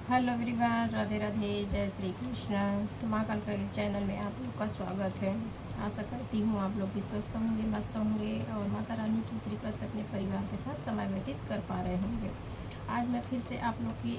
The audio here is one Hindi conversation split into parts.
हेलो एवरीवन, राधे राधे, जय श्री कृष्ण। माँ कलकरी चैनल में आप लोग का स्वागत है। आशा करती हूँ आप लोग भी स्वस्थ होंगे, मस्त होंगे और माता रानी की कृपा से अपने परिवार के साथ समय व्यतीत कर पा रहे होंगे। आज मैं फिर से आप लोग के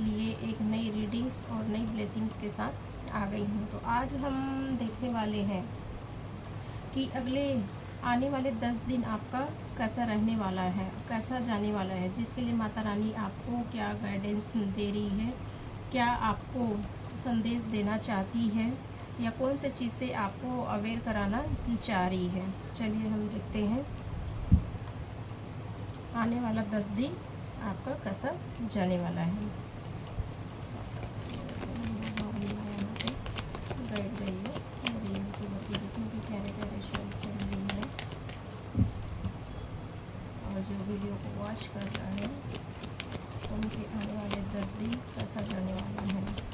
लिए एक नई रीडिंग्स और नई ब्लेसिंग्स के साथ आ गई हूँ। तो आज हम देखने वाले हैं कि अगले आने वाले 10 दिन आपका कैसा रहने वाला है, कैसा जाने वाला है, जिसके लिए माता रानी आपको क्या गाइडेंस दे रही है, क्या आपको संदेश देना चाहती है या कौन से चीज़ से आपको अवेयर कराना चाह रही है। चलिए हम देखते हैं आने वाला 10 दिन आपका कैसा जाने वाला है। गाइड करिए मेरे यूट्यूबर की जितनी भी प्यारे प्यारे शॉर्ट फैमिली है और जो वीडियो को वॉच कर रहा है उनके आने वाले 10 दिन कैसा जाने वाला है।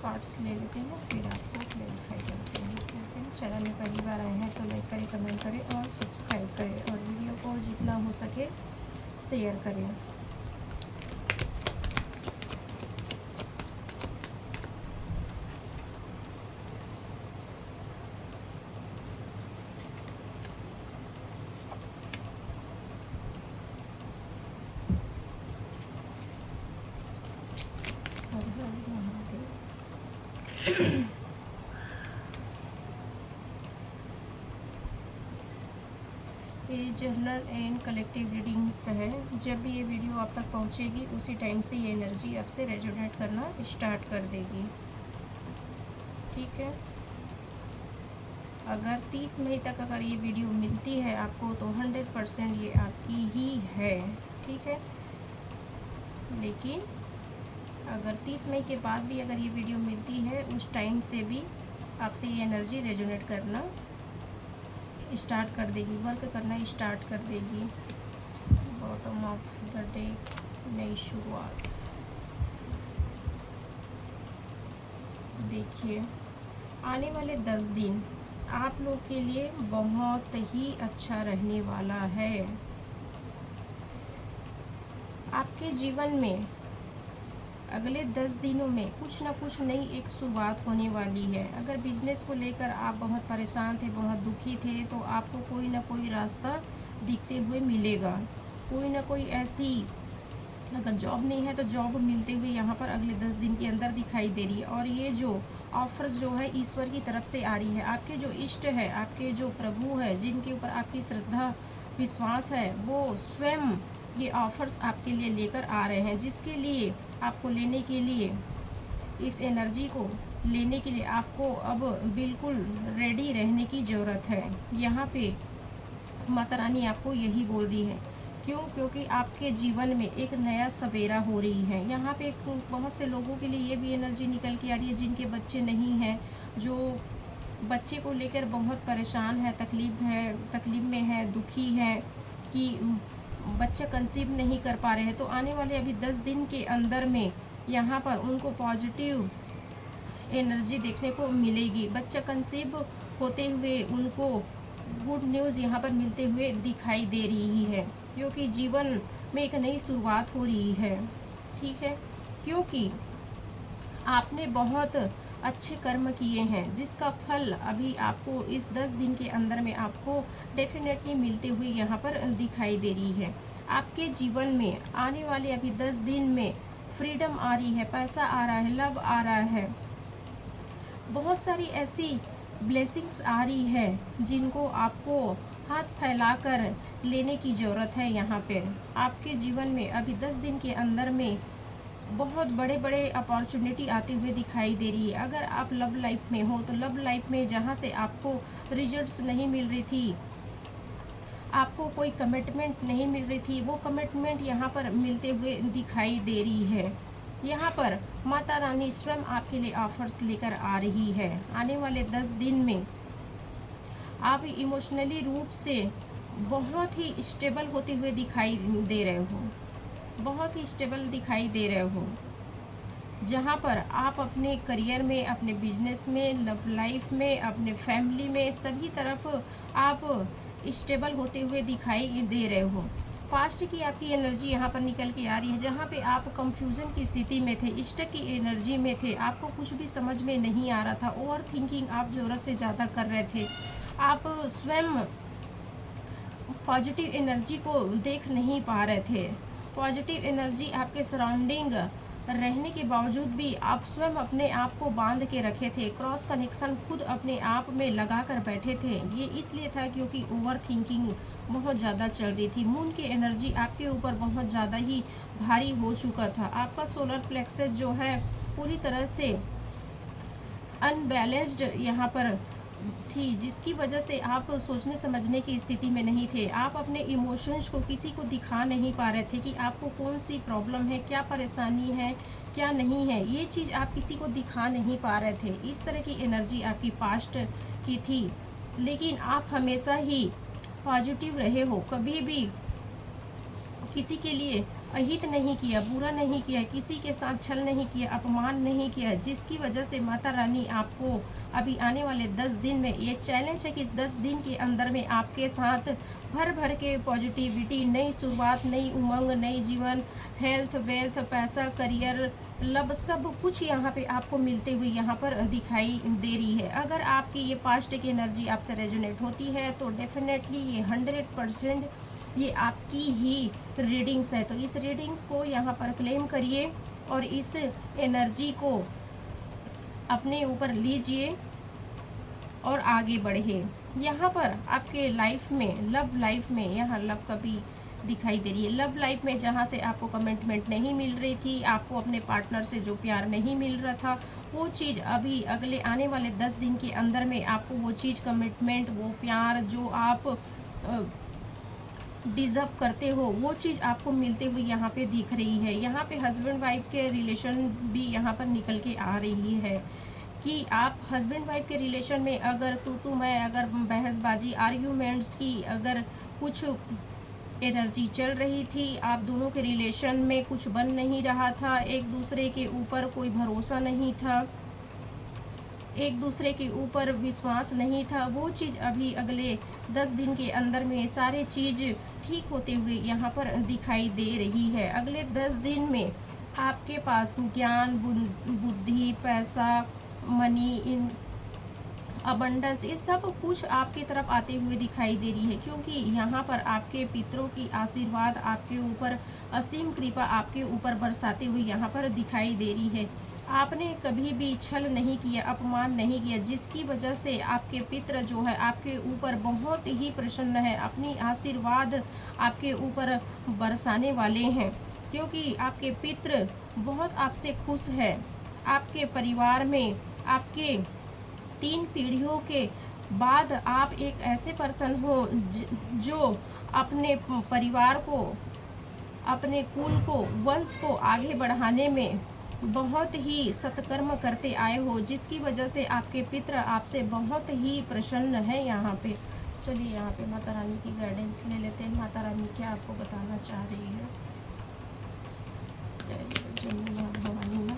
कार्ड्स ले लेते हैं फिर आपको क्लैरिफाई करते हैं। ठीक है, चैनल में पहली बार आए हैं तो लाइक करें, कमेंट करें और सब्सक्राइब करें और वीडियो को जितना हो सके शेयर करें। हर हर महादेव। ये जर्नल एंड कलेक्टिव रीडिंग्स है। जब भी ये वीडियो आप तक पहुंचेगी उसी टाइम से ये एनर्जी आपसे रेजोनेट करना स्टार्ट कर देगी। ठीक है, अगर 30 मई तक अगर ये वीडियो मिलती है आपको तो 100% ये आपकी ही है। ठीक है, लेकिन अगर 30 मई के बाद भी अगर ये वीडियो मिलती है उस टाइम से भी आपसे ये एनर्जी रेजोनेट करना स्टार्ट कर देगी, वर्क करना स्टार्ट कर देगी। बॉटम ऑफ द डे, नई शुरुआत। देखिए, आने वाले 10 दिन आप लोग के लिए बहुत ही अच्छा रहने वाला है। आपके जीवन में अगले 10 दिनों में कुछ ना कुछ नई एक शुरुआत होने वाली है। अगर बिजनेस को लेकर आप बहुत परेशान थे, बहुत दुखी थे, तो आपको कोई ना कोई रास्ता दिखते हुए मिलेगा। कोई ना कोई ऐसी, अगर जॉब नहीं है तो जॉब मिलते हुए यहाँ पर अगले 10 दिन के अंदर दिखाई दे रही है। और ये जो ऑफर्स जो है ईश्वर की तरफ से आ रही है। आपके जो इष्ट है, आपके जो प्रभु है, जिनके ऊपर आपकी श्रद्धा विश्वास है, वो स्वयं ये ऑफर्स आपके लिए लेकर आ रहे हैं, जिसके लिए आपको लेने के लिए, इस एनर्जी को लेने के लिए आपको अब बिल्कुल रेडी रहने की ज़रूरत है। यहाँ पे माता रानी आपको यही बोल रही है। क्यों? क्योंकि आपके जीवन में एक नया सवेरा हो रही है। यहाँ पे बहुत से लोगों के लिए ये भी एनर्जी निकल के आ रही है जिनके बच्चे नहीं हैं, जो बच्चे को लेकर बहुत परेशान है, तकलीफ में है, दुखी है कि बच्चा कंसीव नहीं कर पा रहे हैं। तो आने वाले अभी 10 दिन के अंदर में यहाँ पर उनको पॉजिटिव एनर्जी देखने को मिलेगी। बच्चा कंसीव होते हुए उनको गुड न्यूज़ यहाँ पर मिलते हुए दिखाई दे रही है, क्योंकि जीवन में एक नई शुरुआत हो रही है। ठीक है, क्योंकि आपने बहुत अच्छे कर्म किए हैं जिसका फल अभी आपको इस 10 दिन के अंदर में आपको डेफिनेटली मिलते हुए यहाँ पर दिखाई दे रही है। आपके जीवन में आने वाले अभी 10 दिन में फ्रीडम आ रही है, पैसा आ रहा है, लव आ रहा है, बहुत सारी ऐसी ब्लेसिंग्स आ रही है जिनको आपको हाथ फैलाकर लेने की ज़रूरत है। यहाँ पे आपके जीवन में अभी 10 दिन के अंदर में बहुत बड़े बड़े अपॉर्चुनिटी आते हुए दिखाई दे रही है। अगर आप लव लाइफ में हो तो लव लाइफ में जहाँ से आपको रिजल्ट्स नहीं मिल रही थी, आपको कोई कमिटमेंट नहीं मिल रही थी, वो कमिटमेंट यहाँ पर मिलते हुए दिखाई दे रही है। यहाँ पर माता रानी स्वयं आपके लिए ऑफर्स लेकर आ रही है। आने वाले 10 दिन में आप इमोशनली रूप से बहुत ही स्टेबल होते हुए दिखाई दे रहे हो, बहुत ही स्टेबल दिखाई दे रहे हो, जहाँ पर आप अपने करियर में, अपने बिजनेस में, लव लाइफ में, अपने फैमिली में, सभी तरफ आप स्टेबल होते हुए दिखाई दे रहे हो। पास्ट की आपकी एनर्जी यहाँ पर निकल के आ रही है, जहाँ पे आप कंफ्यूजन की स्थिति में थे, स्टक की एनर्जी में थे, आपको कुछ भी समझ में नहीं आ रहा था, ओवर थिंकिंग आप ज़रूरत से ज़्यादा कर रहे थे, आप स्वयं पॉजिटिव एनर्जी को देख नहीं पा रहे थे। पॉजिटिव एनर्जी आपके सराउंडिंग रहने के बावजूद भी आप स्वयं अपने आप को बांध के रखे थे, क्रॉस कनेक्शन खुद अपने आप में लगा कर बैठे थे। ये इसलिए था क्योंकि ओवर थिंकिंग बहुत ज़्यादा चल रही थी, मून की एनर्जी आपके ऊपर बहुत ज़्यादा ही भारी हो चुका था। आपका सोलर प्लेक्सस जो है पूरी तरह से अनबैलेंस्ड यहाँ पर थी, जिसकी वजह से आप सोचने समझने की स्थिति में नहीं थे। आप अपने इमोशंस को किसी को दिखा नहीं पा रहे थे कि आपको कौन सी प्रॉब्लम है, क्या परेशानी है, क्या नहीं है, ये चीज़ आप किसी को दिखा नहीं पा रहे थे। इस तरह की एनर्जी आपकी पास्ट की थी, लेकिन आप हमेशा ही पॉजिटिव रहे हो, कभी भी किसी के लिए अहित नहीं किया, बुरा नहीं किया, किसी के साथ छल नहीं किया, अपमान नहीं किया, जिसकी वजह से माता रानी आपको अभी आने वाले 10 दिन में ये चैलेंज है कि 10 दिन के अंदर में आपके साथ भर भर के पॉजिटिविटी, नई शुरुआत, नई उमंग, नई जीवन, हेल्थ, वेल्थ, पैसा, करियर, लव, सब कुछ यहाँ पे आपको मिलते हुए यहाँ पर दिखाई दे रही है। अगर आपकी ये पास्ट की एनर्जी आपसे रेजोनेट होती है तो डेफिनेटली ये 100% ये आपकी ही रीडिंग्स है। तो इस रीडिंग्स को यहाँ पर क्लेम करिए और इस एनर्जी को अपने ऊपर लीजिए और आगे बढ़े। यहाँ पर आपके लाइफ में, लव लाइफ में, यहाँ लव कभी दिखाई दे रही है। लव लाइफ में जहाँ से आपको कमिटमेंट नहीं मिल रही थी, आपको अपने पार्टनर से जो प्यार नहीं मिल रहा था, वो चीज़ अभी अगले आने वाले 10 दिन के अंदर में आपको वो चीज़, कमिटमेंट, वो प्यार जो आप डिज़र्व करते हो, वो चीज़ आपको मिलते हुए यहाँ पे दिख रही है। यहाँ पे हस्बैंड वाइफ के रिलेशन भी यहाँ पर निकल के आ रही है कि आप हस्बैंड वाइफ के रिलेशन में अगर तू मैं, अगर बहसबाजी, आर्ग्यूमेंट्स की अगर कुछ एनर्जी चल रही थी, आप दोनों के रिलेशन में कुछ बन नहीं रहा था, एक दूसरे के ऊपर कोई भरोसा नहीं था, एक दूसरे के ऊपर विश्वास नहीं था, वो चीज़ अभी अगले 10 दिन के अंदर में सारे चीज़ ठीक होते हुए यहाँ पर दिखाई दे रही है। अगले 10 दिन में आपके पास ज्ञान, बुद्धि, पैसा, मनी, इन अबंडेंस, ये सब कुछ आपकी तरफ आते हुए दिखाई दे रही है, क्योंकि यहाँ पर आपके पितरों की आशीर्वाद आपके ऊपर, असीम कृपा आपके ऊपर बरसाते हुए यहाँ पर दिखाई दे रही है। आपने कभी भी छल नहीं किया, अपमान नहीं किया, जिसकी वजह से आपके पितर जो है आपके ऊपर बहुत ही प्रसन्न है, अपनी आशीर्वाद आपके ऊपर बरसाने वाले हैं, क्योंकि आपके पितर बहुत आपसे खुश है। आपके परिवार में आपके 3 पीढ़ियों के बाद आप एक ऐसे पर्सन हो जो अपने परिवार को, अपने कुल को, वंश को आगे बढ़ाने में बहुत ही सत्कर्म करते आए हो, जिसकी वजह से आपके पितर आपसे बहुत ही प्रसन्न है। यहाँ पे चलिए, यहाँ पे माता रानी की गाइडेंस ले लेते हैं। माता रानी क्या आपको बताना चाह रही है? भवानी माँ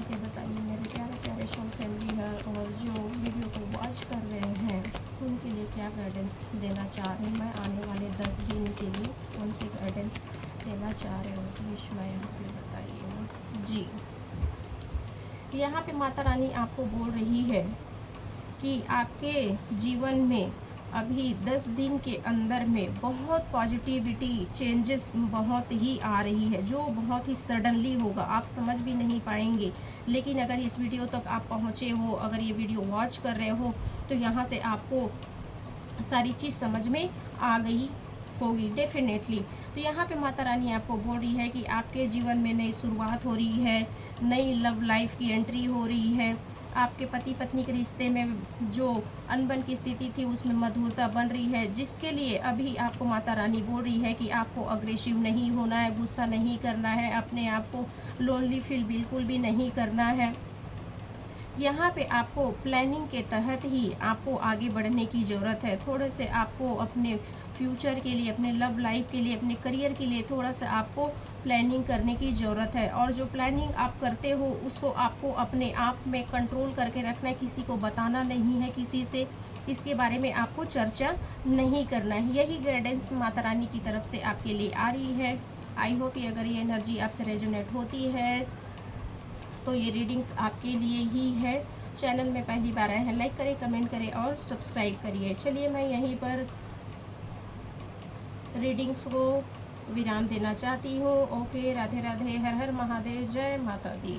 के बताइए मेरे प्यारे प्यारे सोल फैमिली है, और जो वीडियो को वॉच कर रहे हैं उनके लिए क्या गाइडेंस देना चाह रहे हैं। मैं आने वाले 10 दिन के लिए कौन सी गाइडेंस देना चाह रहे हो, प्लीज़ मैं यहाँ पे बताइए जी। यहाँ पे माता रानी आपको बोल रही है कि आपके जीवन में अभी 10 दिन के अंदर में बहुत पॉजिटिविटी, चेंजेस बहुत ही आ रही है, जो बहुत ही सडनली होगा, आप समझ भी नहीं पाएंगे। लेकिन अगर इस वीडियो तक आप पहुँचे हो, अगर ये वीडियो वॉच कर रहे हो, तो यहाँ से आपको सारी चीज़ समझ में आ गई होगी डेफिनेटली। तो यहाँ पे माता रानी आपको बोल रही है कि आपके जीवन में नई शुरुआत हो रही है, नई लव लाइफ की एंट्री हो रही है। आपके पति पत्नी के रिश्ते में जो अनबन की स्थिति थी उसमें मधुरता बन रही है, जिसके लिए अभी आपको माता रानी बोल रही है कि आपको अग्रेसिव नहीं होना है, गुस्सा नहीं करना है, अपने आप को लोनली फील बिल्कुल भी नहीं करना है, यहाँ पे आपको प्लानिंग के तहत ही आपको आगे बढ़ने की ज़रूरत है। थोड़े से आपको अपने फ्यूचर के लिए, अपने लव लाइफ के लिए, अपने करियर के लिए थोड़ा सा आपको प्लानिंग करने की ज़रूरत है। और जो प्लानिंग आप करते हो उसको आपको अपने आप में कंट्रोल करके रखना है, किसी को बताना नहीं है, किसी से इसके बारे में आपको चर्चा नहीं करना है। यही गाइडेंस माता रानी की तरफ से आपके लिए आ रही है। आई होप कि अगर ये एनर्जी आपसे रेजोनेट होती है तो ये रीडिंग्स आपके लिए ही है। चैनल में पहली बार आए हैं, लाइक करें, कमेंट करें और सब्सक्राइब करिए। चलिए मैं यहीं पर रीडिंग्स को विराम देना चाहती हूँ। ओके, राधे राधे, हर हर महादेव, जय माता दी।